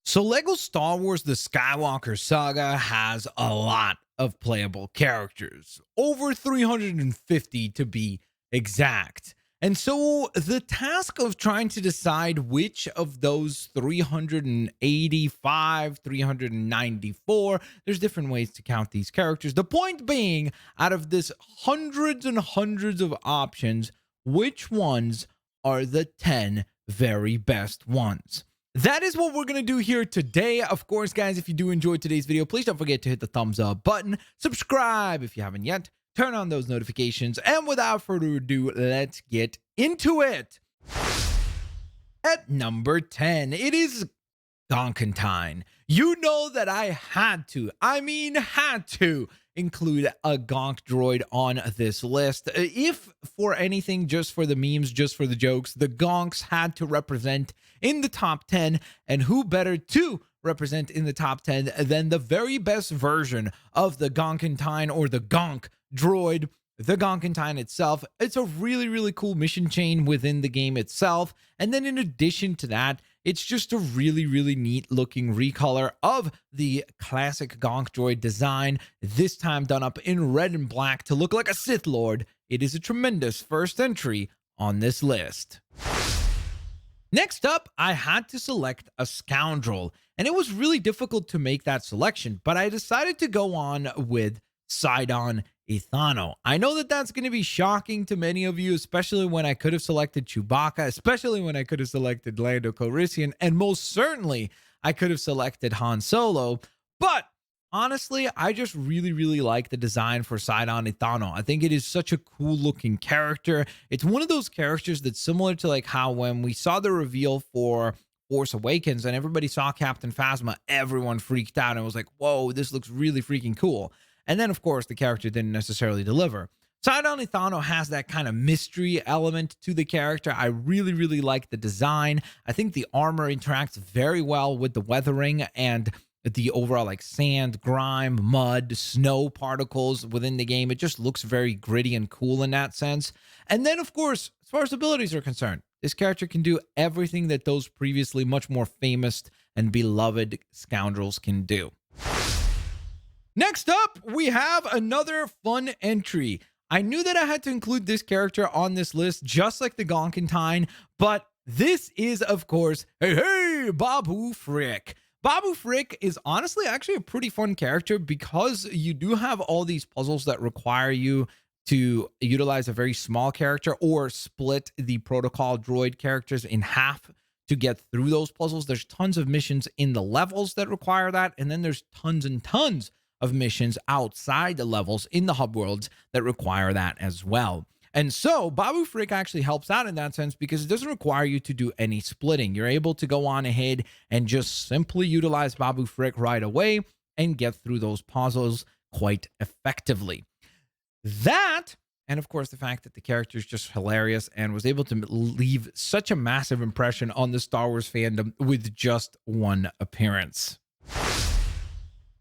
So, Lego Star Wars The Skywalker Saga has a lot of playable characters, over 350 to be exact. And so, the task of trying to decide which of those 385, 394, there's different ways to count these characters. The point being, out of this hundreds and hundreds of options, which ones are the 10 very best ones? That is what we're going to do here today. Of course, guys, if you do enjoy today's video, please don't forget to hit the thumbs up button, subscribe if you haven't yet, turn on those notifications, and without further ado, let's get into it. At number 10, it is Gonkantine. You know that I had to include a Gonk droid on this list. If for anything, just for the memes, just for the jokes, the Gonks had to represent in the top 10, and who better to represent in the top 10 than the very best version of the Gonkantine or the Gonk droid, the Gonkantine itself. It's a really, really cool mission chain within the game itself. And then in addition to that, it's just a really, really neat looking recolor of the classic Gonk droid design, this time done up in red and black to look like a Sith Lord. It is a tremendous first entry on this list. Next up, I had to select a scoundrel, and it was really difficult to make that selection, but I decided to go on with Sidon Ithano. I know that that's going to be shocking to many of you, especially when I could have selected Chewbacca, especially when I could have selected Lando Calrissian, and most certainly I could have selected Han Solo. But honestly, I just really, really like the design for Sidon Ithano. I think it is such a cool looking character. It's one of those characters that's similar to like how when we saw the reveal for Force Awakens and everybody saw Captain Phasma, everyone freaked out and was like, whoa, this looks really freaking cool. And then, of course, the character didn't necessarily deliver. Sidon Ithano has that kind of mystery element to the character. I really, really like the design. I think the armor interacts very well with the weathering and the overall like sand, grime, mud, snow particles within the game. It just looks very gritty and cool in that sense. And then, of course, as far as abilities are concerned, this character can do everything that those previously much more famous and beloved scoundrels can do. Next up, we have another fun entry. I knew that I had to include this character on this list, just like the Gonkantine, but this is, of course, hey, Babu Frick. Babu Frick is honestly actually a pretty fun character because you do have all these puzzles that require you to utilize a very small character or split the protocol droid characters in half to get through those puzzles. There's tons of missions in the levels that require that, and then there's tons and tons of missions outside the levels in the hub worlds that require that as well. And so Babu Frick actually helps out in that sense because it doesn't require you to do any splitting. You're able to go on ahead and just simply utilize Babu Frick right away and get through those puzzles quite effectively. That, and of course, the fact that the character is just hilarious and was able to leave such a massive impression on the Star Wars fandom with just one appearance.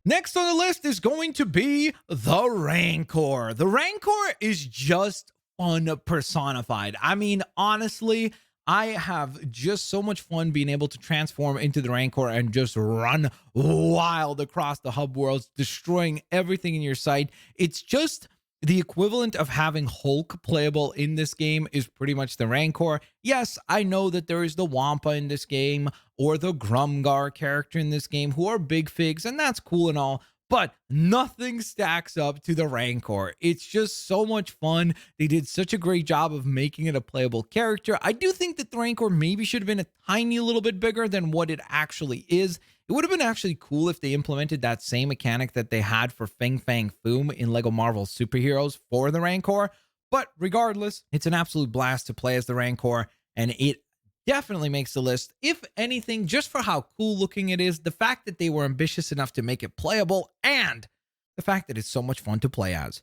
Next on the list is going to be the Rancor. The Rancor is just fun personified. I mean, honestly, I have just so much fun being able to transform into the Rancor and just run wild across the hub worlds, destroying everything in your sight. It's just the equivalent of having Hulk playable in this game is pretty much the Rancor. Yes, I know that there is the Wampa in this game or the Grumgar character in this game who are big figs, and that's cool and all, but nothing stacks up to the Rancor. It's just so much fun. They did such a great job of making it a playable character. I do think that the Rancor maybe should have been a tiny little bit bigger than what it actually is. It would have been actually cool if they implemented that same mechanic that they had for Feng Fang Foom in Lego Marvel Superheroes for the Rancor. But regardless, it's an absolute blast to play as the Rancor, and it definitely makes the list. If anything, just for how cool looking it is, the fact that they were ambitious enough to make it playable, and the fact that it's so much fun to play as.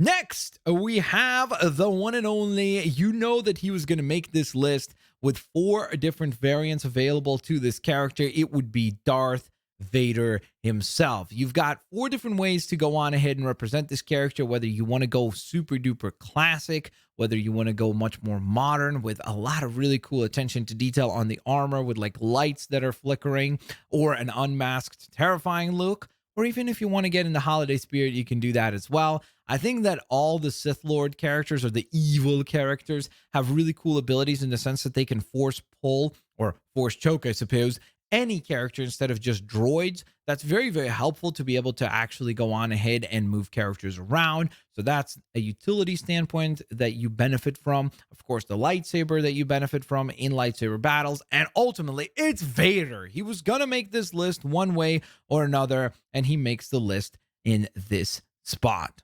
Next, we have the one and only, you know that he was going to make this list with 4 different variants available to this character. It would be Darth Vader himself. You've got 4 different ways to go on ahead and represent this character, whether you want to go super duper classic, whether you want to go much more modern with a lot of really cool attention to detail on the armor with like lights that are flickering, or an unmasked, terrifying look, or even if you want to get into holiday spirit, you can do that as well. I think that all the Sith Lord characters, or the evil characters, have really cool abilities in the sense that they can force pull or force choke, I suppose, any character instead of just droids. That's very, very helpful to be able to actually go on ahead and move characters around. So that's a utility standpoint that you benefit from. Of course, the lightsaber that you benefit from in lightsaber battles. And ultimately, it's Vader. He was going to make this list one way or another, and he makes the list in this spot.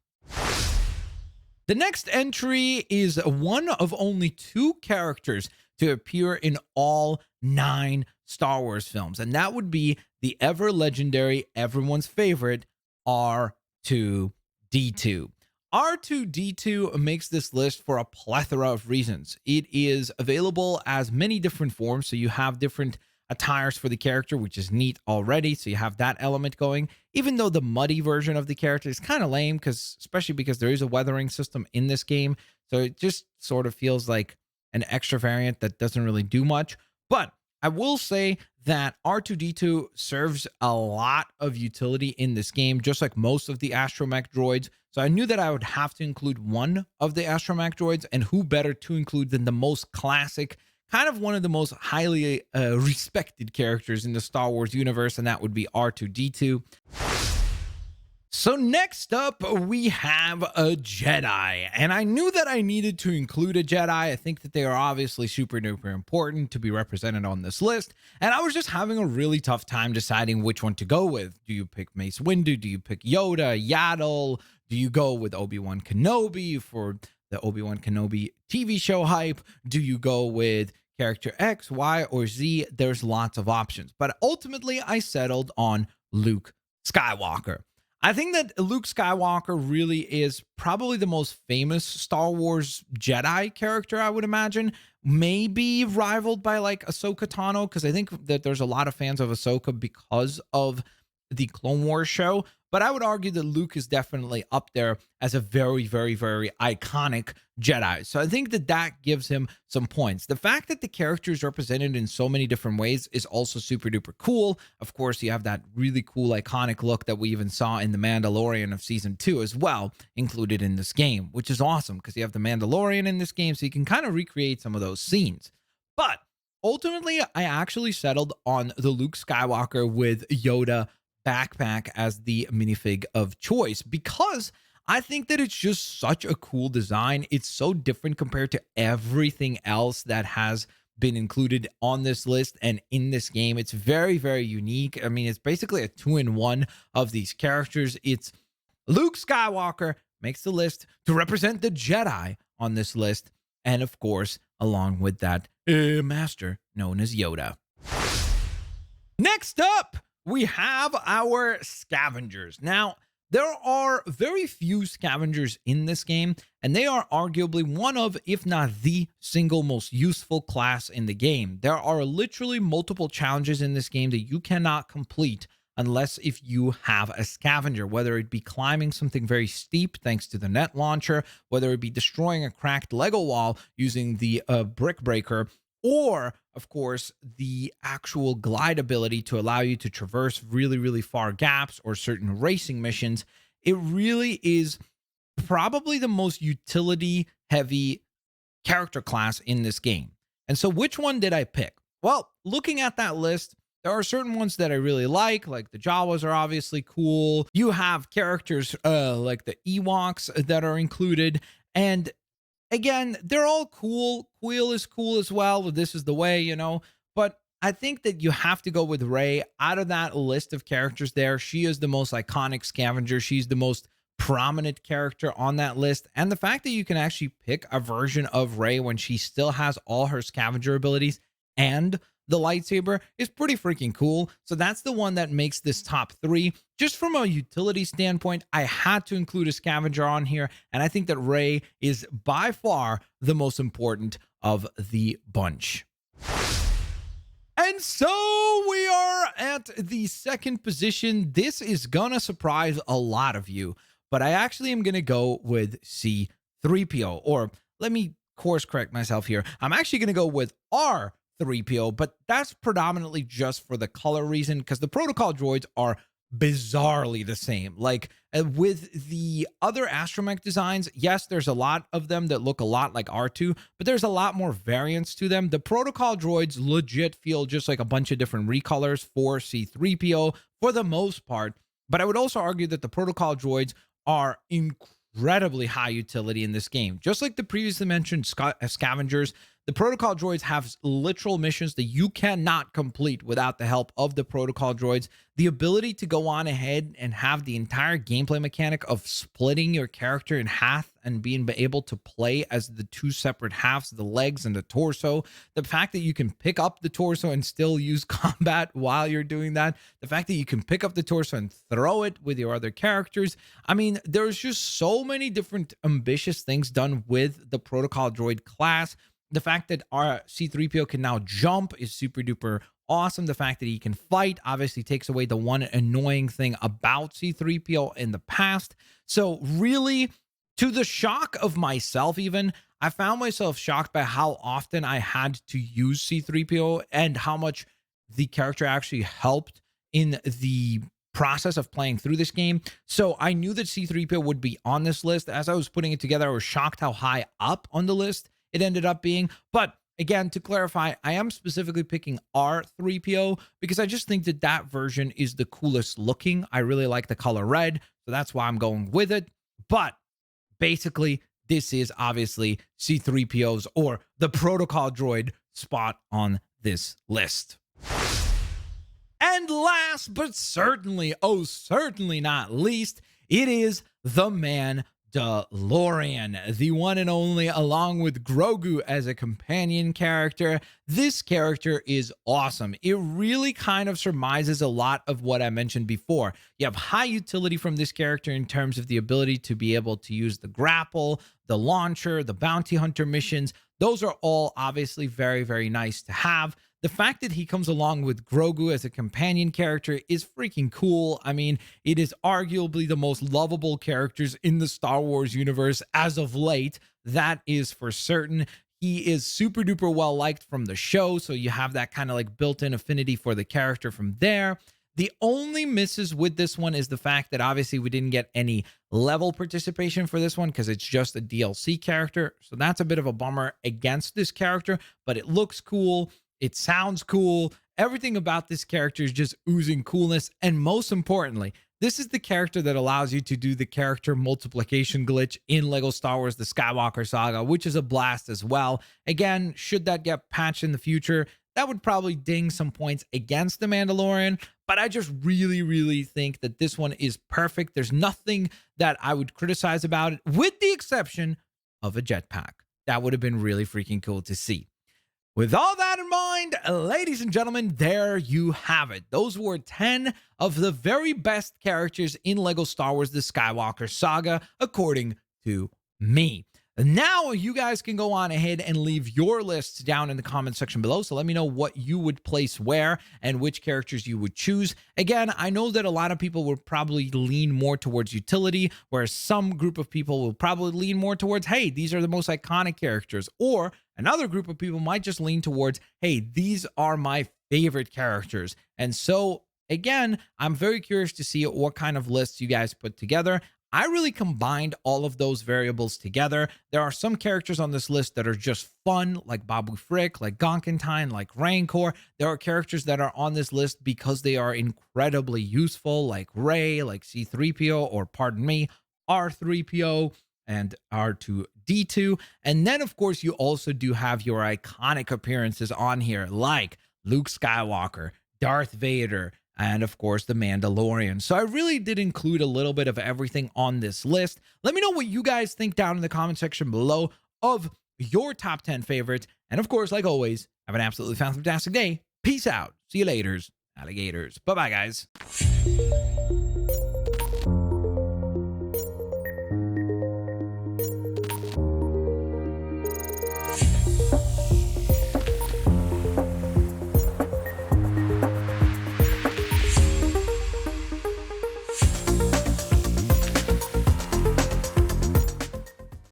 The next entry is one of only 2 characters to appear in all 9 Star Wars films, and that would be the ever legendary, everyone's favorite, R2D2. R2D2 makes this list for a plethora of reasons. It is available as many different forms, so you have different attires for the character, which is neat already. So you have that element going, even though the muddy version of the character is kind of lame, especially because there is a weathering system in this game. So it just sort of feels like an extra variant that doesn't really do much. But I will say that R2D2 serves a lot of utility in this game, just like most of the astromech droids. So I knew that I would have to include one of the astromech droids, and who better to include than the most classic, kind of one of the most highly respected characters in the Star Wars universe, and that would be R2D2. So next up, we have a Jedi, and I knew that I needed to include a Jedi. I think that they are obviously super duper important to be represented on this list, and I was just having a really tough time deciding which one to go with. Do you pick Mace Windu? Do you pick Yoda, Yaddle? Do you go with Obi-Wan Kenobi for the Obi-Wan Kenobi TV show hype? Do you go with character X, Y, or Z? There's lots of options, but ultimately I settled on Luke Skywalker. I think that Luke Skywalker really is probably the most famous Star Wars Jedi character, I would imagine. Maybe rivaled by like Ahsoka Tano, because I think that there's a lot of fans of Ahsoka because of the Clone Wars show. But I would argue that Luke is definitely up there as a very, very, very iconic Jedi. So I think that that gives him some points. The fact that the character is represented in so many different ways is also super duper cool. Of course, you have that really cool iconic look that we even saw in the Man Delorean of season 2 as well, included in this game, which is awesome because you have the Man Delorean in this game, so you can kind of recreate some of those scenes. But ultimately, I actually settled on the Luke Skywalker with Yoda backpack as the minifig of choice, because I think that it's just such a cool design. It's so different compared to everything else that has been included on this list and in this game. It's very, very unique. I mean, it's basically a 2-in-1 of these characters. It's Luke Skywalker makes the list to represent the Jedi on this list, and of course, along with that master known as Yoda. Next up, we have our scavengers. Now, there are very few scavengers in this game, and they are arguably one of, if not the single most useful class in the game. There are literally multiple challenges in this game that you cannot complete unless if you have a scavenger, whether it be climbing something very steep thanks to the net launcher, whether it be destroying a cracked Lego wall using the brick breaker, or, of course, the actual glide ability to allow you to traverse really, really far gaps or certain racing missions. It really is probably the most utility-heavy character class in this game. And so which one did I pick? Well, looking at that list, there are certain ones that I really like the Jawas are obviously cool. You have characters like the Ewoks that are included, and again, they're all cool. Quill is cool as well. This is the way, you know. But I think that you have to go with Rey. Out of that list of characters there, she is the most iconic scavenger. She's the most prominent character on that list. And the fact that you can actually pick a version of Rey when she still has all her scavenger abilities and the lightsaber is pretty freaking cool. So that's the one that makes this top 3. Just from a utility standpoint, I had to include a scavenger on here, and I think that Rey is by far the most important of the bunch. And so we are at the second position, this is gonna surprise a lot of you, but I actually am gonna go with C3PO, or let me course correct myself here. I'm actually gonna go with R3PO, but that's predominantly just for the color reason, because the protocol droids are bizarrely the same. Like with the other astromech designs, yes, there's a lot of them that look a lot like R2, but there's a lot more variance to them. The protocol droids legit feel just like a bunch of different recolors for C3PO for the most part. But I would also argue that the protocol droids are incredibly high utility in this game. Just like the previously mentioned scavengers, the protocol droids have literal missions that you cannot complete without the help of the protocol droids. The ability to go on ahead and have the entire gameplay mechanic of splitting your character in half and being able to play as the two separate halves, the legs and the torso. The fact that you can pick up the torso and still use combat while you're doing that. The fact that you can pick up the torso and throw it with your other characters. I mean, there's just so many different ambitious things done with the protocol droid class. The fact that our C3PO can now jump is super duper awesome. The fact that he can fight obviously takes away the one annoying thing about C3PO in the past. So really, to the shock of myself even, I found myself shocked by how often I had to use C3PO and how much the character actually helped in the process of playing through this game. So I knew that C3PO would be on this list. As I was putting it together, I was shocked how high up on the list it ended up being. But again, to clarify, I am specifically picking R3PO because I just think that that version is the coolest looking. I really like the color red, so that's why I'm going with it. But basically, this is obviously C3PO's or the protocol droid spot on this list. And last but certainly, oh, certainly not least, it is the Man Delorean, the one and only, along with Grogu as a companion character. This character is awesome. It really kind of surmises a lot of what I mentioned before. You have high utility from this character in terms of the ability to be able to use the grapple, the launcher, the bounty hunter missions. Those are all obviously very, very nice to have. The fact that he comes along with Grogu as a companion character is freaking cool. I mean, it is arguably the most lovable characters in the Star Wars universe as of late. That is for certain. He is super duper well liked from the show, so you have that kind of like built-in affinity for the character from there. The only misses with this one is the fact that obviously we didn't get any level participation for this one because it's just a DLC character. So that's a bit of a bummer against this character, but it looks cool. It sounds cool. Everything about this character is just oozing coolness. And most importantly, this is the character that allows you to do the character multiplication glitch in LEGO Star Wars The Skywalker Saga, which is a blast as well. Again, should that get patched in the future, that would probably ding some points against the Mandalorian. But I just really, really think that this one is perfect. There's nothing that I would criticize about it, with the exception of a jetpack. That would have been really freaking cool to see. With all that in mind, ladies and gentlemen, there you have it. Those were 10 of the very best characters in LEGO Star Wars The Skywalker Saga, according to me. Now you guys can go on ahead and leave your lists down in the comment section below. So let me know what you would place where and which characters you would choose. Again, I know that a lot of people will probably lean more towards utility, whereas some group of people will probably lean more towards, hey, these are the most iconic characters. Or another group of people might just lean towards, hey, these are my favorite characters. And so again, I'm very curious to see what kind of lists you guys put together. I really combined all of those variables together. There are some characters on this list that are just fun, like Babu Frick, like Gonkentine, like Rancor. There are characters that are on this list because they are incredibly useful, like Rey, like C3PO, or pardon me, R3PO and R2D2. And then, of course, you also do have your iconic appearances on here, like Luke Skywalker, Darth Vader, and of course, the Mandalorian. So I really did include a little bit of everything on this list. Let me know what you guys think down in the comment section below of your top 10 favorites. And of course, like always, have an absolutely fantastic day. Peace out. See you later, alligators. Bye-bye, guys.